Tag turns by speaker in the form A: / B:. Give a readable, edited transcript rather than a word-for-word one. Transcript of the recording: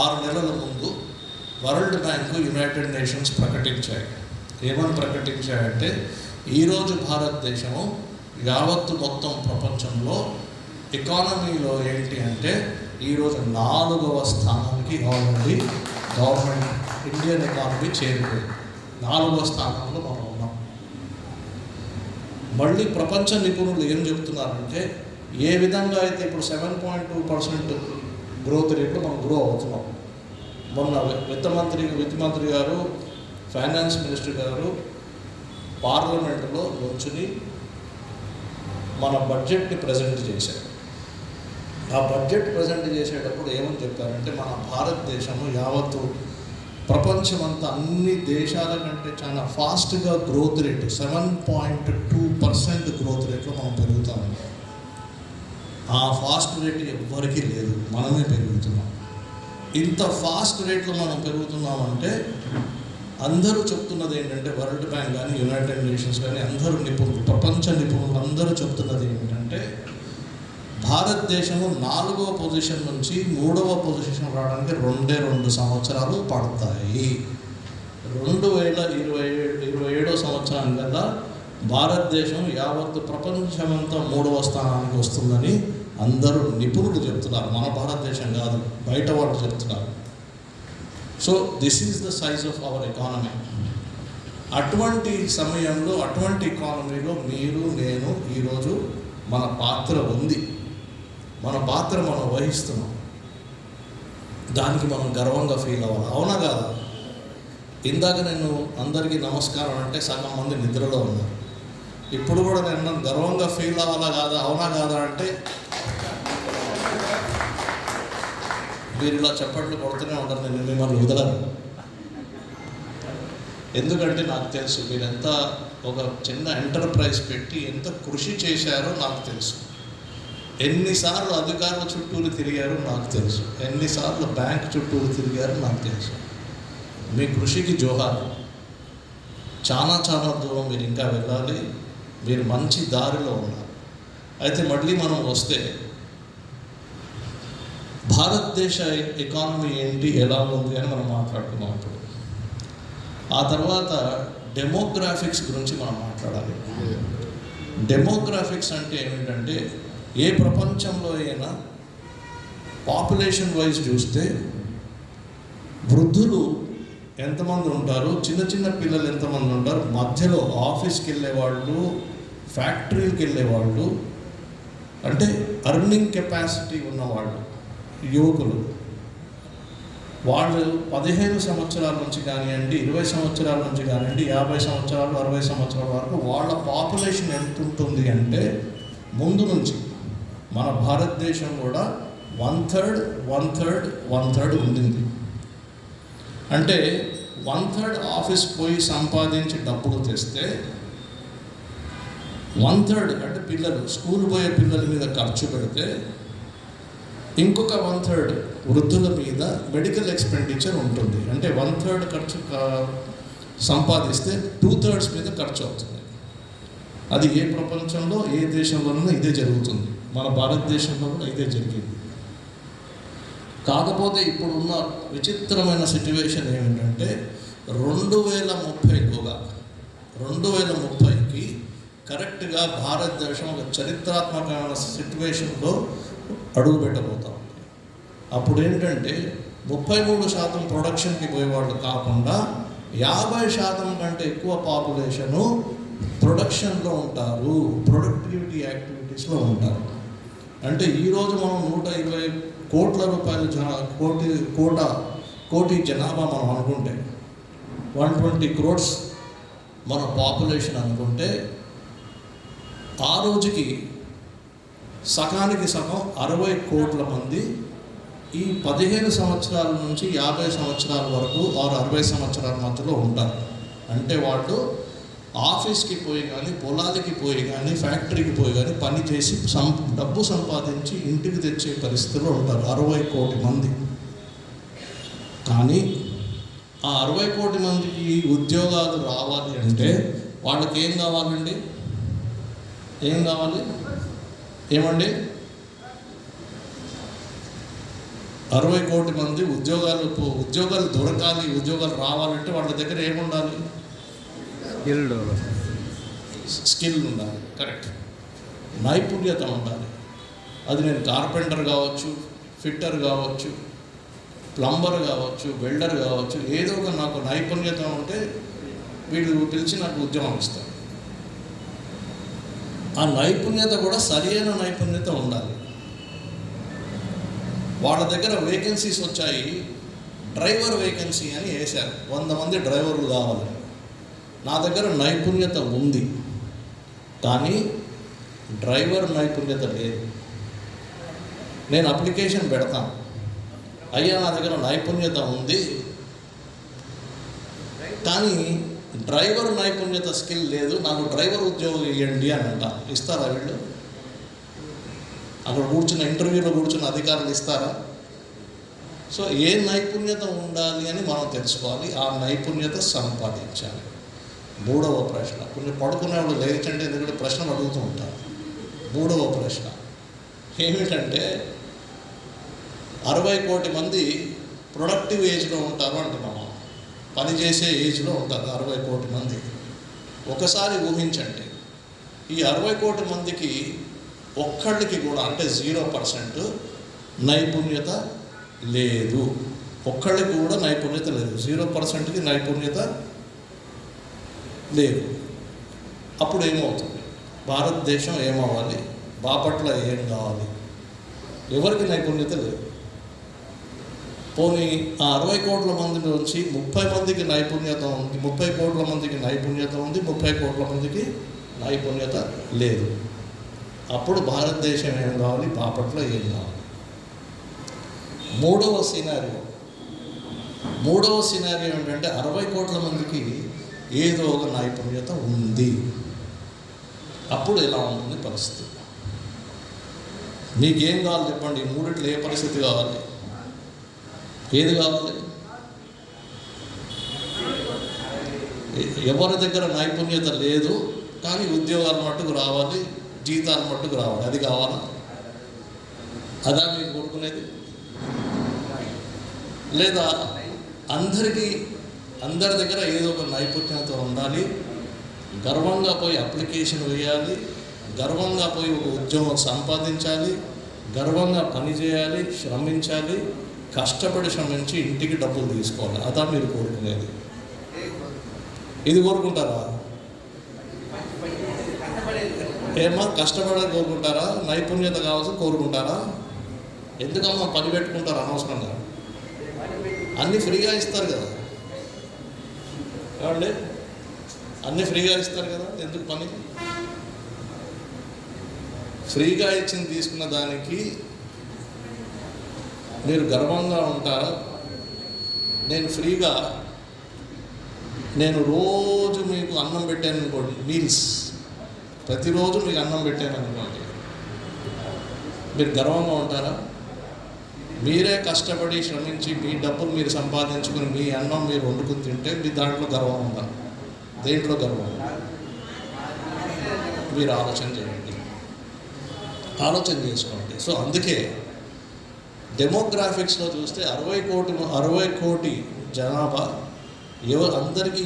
A: 6 నెలల ముందు world bank, United nations ప్రకటించాయి. ఏమని ప్రకటించాయంటే ఈరోజు భారతదేశము యావత్తు మొత్తం ప్రపంచంలో ఎకానమీలో ఏంటి అంటే ఈరోజు 4వ స్థానానికి ఆల్రెడీ గవర్నమెంట్ ఇండియన్ ఎకానమీ చేరిపోయింది. 4వ స్థానంలో మనం ఉన్నాం. మళ్ళీ ప్రపంచ నిపుణులు ఏం చెప్తున్నారంటే ఏ విధంగా అయితే ఇప్పుడు 7.2% గ్రోత్ రేట్లో మనం గ్రో అవుతున్నాం. మొన్న విత్తమంత్రి గారు, ఫైనాన్స్ మినిస్టర్ గారు పార్లమెంటులో నుంచుని మన బడ్జెట్ని ప్రజెంట్ చేశారు. ఆ బడ్జెట్ ప్రజెంట్ చేసేటప్పుడు ఏమని చెప్పారంటే మన భారతదేశము యావత్తు ప్రపంచమంతా అన్ని దేశాల కంటే చాలా ఫాస్ట్గా గ్రోత్ రేటు 7.2% గ్రోత్ రేట్లో మనం పెరుగుతాము. ఆ ఫాస్ట్ రేట్ ఎవ్వరికీ లేదు, మనమే పెరుగుతున్నాం. ఇంత ఫాస్ట్ రేట్లో మనం పెరుగుతున్నామంటే అందరూ చెప్తున్నది ఏంటంటే వరల్డ్ బ్యాంక్ కానీ యునైటెడ్ నేషన్స్ కానీ అందరూ నిపుణులు, ప్రపంచ నిపుణులు అందరూ చెప్తున్నది ఏంటంటే భారతదేశము 4వ పొజిషన్ నుంచి 3వ పొజిషన్ రావడానికి 2 సంవత్సరాలు పడతాయి. 2027 సంవత్సరం కదా భారతదేశం యావత్తు ప్రపంచమంతా 3వ స్థానానికి వస్తుందని అందరూ నిపుణులు చెప్తున్నారు. మన భారతదేశం కాదు, బయట వాళ్ళు చెప్తున్నారు. So this is the size of our economy. అటువంటి సమయంలో, అటువంటి ఎకానమీలో మీరు నేను ఈరోజు మన పాత్ర ఉంది, మన పాత్ర మనం వహిస్తున్నాం. దానికి మనం గర్వంగా ఫీల్ అవ్వాలి, అవునా కాదా? ఇందాక నేను అందరికీ నమస్కారం అంటే సగం మంది నిద్రలో ఉన్నారు. ఇప్పుడు కూడా నేను గర్వంగా ఫీల్ అవ్వాలా కాదా, అవునా కాదా అంటే మీరు ఇలా చప్పట్లు కొడుతూనే ఉంటారు. నేను మిమ్మల్ని వదలను, ఎందుకంటే నాకు తెలుసు మీరు ఎంత ఒక చిన్న ఎంటర్ప్రైజ్ పెట్టి ఎంత కృషి చేశారో నాకు తెలుసు. ఎన్నిసార్లు అధికారుల చుట్టూరు తిరిగారో నాకు తెలుసు, ఎన్నిసార్లు బ్యాంక్ చుట్టూరు తిరిగారో నాకు తెలుసు. మీ కృషికి జోహార్. చాలా దూరం మీరు ఇంకా వెళ్ళాలి, మీరు మంచి దారిలో ఉన్నారు. అయితే మళ్ళీ మనం వస్తే భారతదేశ ఎకానమీ ఏంటి, ఎలా ఉంది అని మనం మాట్లాడుకున్నాం. ఇప్పుడు ఆ తర్వాత డెమోగ్రాఫిక్స్ గురించి మనం మాట్లాడాలి. డెమోగ్రాఫిక్స్ అంటే ఏమిటంటే ఏ ప్రపంచంలో అయినా పాపులేషన్ వైజ్ చూస్తే వృద్ధులు ఎంతమంది ఉంటారు, చిన్న పిల్లలు ఎంతమంది ఉంటారు, మధ్యలో ఆఫీస్కి వెళ్ళేవాళ్ళు, ఫ్యాక్టరీకి వెళ్ళేవాళ్ళు, అంటే అర్నింగ్ కెపాసిటీ ఉన్నవాళ్ళు, యువకులు, వాళ్ళు 15 సంవత్సరాల నుంచి కానివ్వండి, 20 సంవత్సరాల నుంచి కానివ్వండి, 50 సంవత్సరాలు 60 సంవత్సరాల వరకు వాళ్ళ పాపులేషన్ ఎంత ఉంటుంది అంటే ముందు నుంచి మన భారతదేశం కూడా 1/3 ఉండింది. అంటే 1/3 ఆఫీస్ పోయి సంపాదించి డబ్బులు తెస్తే 1/3 అంటే పిల్లలు స్కూల్ పోయే పిల్లల మీద ఖర్చు పెడితే ఇంకొక 1/3 వృద్ధుల మీద మెడికల్ ఎక్స్పెండిచర్ ఉంటుంది. అంటే 1/3 ఖర్చు సంపాదిస్తే 2/3 మీద ఖర్చు అవుతుంది. అది ఏ ప్రపంచంలో ఏ దేశంలోనూ ఇదే జరుగుతుంది. మన భారతదేశంలో కూడా ఇదే జరిగింది. కాకపోతే ఇప్పుడున్న విచిత్రమైన సిట్యువేషన్ ఏమిటంటే 2030కి కరెక్ట్గా భారతదేశం ఒక చరిత్రాత్మకమైన సిట్యువేషన్లో అడుగు పెట్టబోతాం. అప్పుడు ఏంటంటే 33% ప్రొడక్షన్కి పోయేవాళ్ళు కాకుండా 50% కంటే ఎక్కువ పాపులేషను ప్రొడక్షన్లో ఉంటారు, ప్రొడక్టివిటీ యాక్టివిటీస్లో ఉంటారు. అంటే ఈరోజు మనం 120 కోట్ల రూపాయలు కోటి జనాభా మనం అనుకుంటే 120 crores మన పాపులేషన్ అనుకుంటే ఆ రోజుకి సగానికి సగం 60 కోట్ల మంది ఈ 15 సంవత్సరాల నుంచి 50 సంవత్సరాల వరకు 60 సంవత్సరాల మధ్యలో ఉంటారు. అంటే వాళ్ళు ఆఫీస్కి పోయి కానీ, పొలాలకి పోయి కానీ, ఫ్యాక్టరీకి పోయి కానీ పని చేసి డబ్బు సంపాదించి ఇంటికి తెచ్చే పరిస్థితిలో ఉంటారు 60 కోటి మంది. కానీ ఆ 60 కోటి మందికి ఉద్యోగాలు రావాలి అంటే వాళ్ళకి ఏం కావాలండి? ఏం కావాలి? ఏమండి? 60 కోటి మంది ఉద్యోగాలు దొరకాలి, ఉద్యోగాలు రావాలంటే వాళ్ళ దగ్గర ఏముండాలి? స్కిల్ ఉండాలి. కరెక్ట్. నైపుణ్యత ఉండాలి. అది నేను కార్పెంటర్ కావచ్చు, ఫిట్టర్ కావచ్చు, ప్లంబర్ కావచ్చు, వెల్డర్ కావచ్చు, ఏదో ఒక నాకు నైపుణ్యత ఉంటే వీళ్ళు పిలిచి నాకు ఉద్యోగం ఇస్తారు. ఆ నైపుణ్యత కూడా సరైన నైపుణ్యత ఉండాలి. వాళ్ళ దగ్గర వేకెన్సీస్ వచ్చాయి, డ్రైవర్ వేకెన్సీ అని వేశారు, 100 మంది డ్రైవర్లు కావాలి. నా దగ్గర నైపుణ్యత ఉంది, కానీ డ్రైవర్ నైపుణ్యత లేదు. నేను అప్లికేషన్ పెడతాను, అయ్యా నా దగ్గర నైపుణ్యత ఉంది కానీ డ్రైవర్ నైపుణ్యత స్కిల్ లేదు, నాకు డ్రైవర్ ఉద్యోగం ఇవ్వండి అని అంట. ఇస్తారా వీళ్ళు? అక్కడ కూర్చున్న ఇంటర్వ్యూలో కూర్చున్న అధికారులు ఇస్తారా? సో ఏ నైపుణ్యత ఉండాలి అని మనం తెలుసుకోవాలి, ఆ నైపుణ్యత సంపాదించాలి. 3వ ప్రశ్న, కొన్ని పడుకునేవాళ్ళు లేచంటే ఎందుకంటే ప్రశ్నలు అడుగుతూ ఉంటారు. 3వ ప్రశ్న ఏమిటంటే 60 కోటి మంది ప్రొడక్టివ్ ఏజ్లో ఉంటారు అంటున్నాము, పనిచేసే ఏజ్లో ఉంటారు 60 కోటి మంది. ఒకసారి ఊహించండి, ఈ 60 కోటి మందికి ఒక్కళ్ళకి కూడా అంటే 0% నైపుణ్యత లేదు. ఒక్కళ్ళకి కూడా నైపుణ్యత లేదు, 0%కి నైపుణ్యత లేదు. అప్పుడు ఏమవుతుంది? భారతదేశం ఏమవ్వాలి? బాపట్ల ఏం కావాలి? ఎవరికి నైపుణ్యత లేదు. పోనీ ఆ 60 కోట్ల మంది నుంచి 30 మందికి నైపుణ్యత ఉంది, 30 కోట్ల మందికి నైపుణ్యత ఉంది, 30 కోట్ల మందికి నైపుణ్యత లేదు. అప్పుడు భారతదేశం ఏం కావాలి? బాపట్ల ఏం కావాలి? మూడవ సినారియో ఏంటంటే 60 కోట్ల మందికి ఏదో ఒక నైపుణ్యత ఉంది. అప్పుడు ఎలా ఉంటుంది పరిస్థితి? మీకేం కావాలి చెప్పండి? ఈ మూడిట్లో ఏ పరిస్థితి కావాలి? ఏది కావాలి? ఎవరి దగ్గర నైపుణ్యత లేదు కానీ ఉద్యోగాలు మట్టుకు రావాలి, జీతాలు మట్టుకు రావాలి, అది కావాలా? అదా మీరు కోరుకునేది? లేదా అందరి దగ్గర ఏదో ఒక నైపుణ్యత ఉండాలి, గర్వంగా పోయి అప్లికేషన్ వేయాలి, గర్వంగా పోయి ఒక ఉద్యోగం సంపాదించాలి, గర్వంగా పనిచేయాలి, శ్రమించాలి, కష్టపడి శ్రమించి ఇంటికి డబ్బులు తీసుకోవాలి, అదా మీరు కోరుకునేది? ఇది కోరుకుంటారా? ఏమా కష్టపడాలి కోరుకుంటారా? నైపుణ్యత కావాల్సి కోరుకుంటారా? ఎందుకమ్మా పని పెట్టుకుంటారు అనవసరంగా? అన్నీ ఫ్రీగా ఇస్తారు కదా ఏమండి, అన్నీ ఫ్రీగా ఇస్తారు కదా, ఎందుకు పని? ఫ్రీగా ఇచ్చింది తీసుకున్న దానికి మీరు గర్వంగా ఉంటారా? నేను రోజు మీకు అన్నం పెట్టాను అనుకోండి, మీల్స్ ప్రతిరోజు మీకు అన్నం పెట్టాను అనుకోండి, మీరు గర్వంగా ఉంటారా? మీరే కష్టపడి శ్రమించి మీ డబ్బులు మీరు సంపాదించుకుని మీ అన్నం మీరు వండుకుని తింటే మీ దాంట్లో గర్వం ఉందా? దేంట్లో గర్వం? మీరు ఆలోచన చేయండి, ఆలోచన చేసుకోండి. సో అందుకే డెమోగ్రాఫిక్స్లో చూస్తే 60 కోటి జనాభా అందరికీ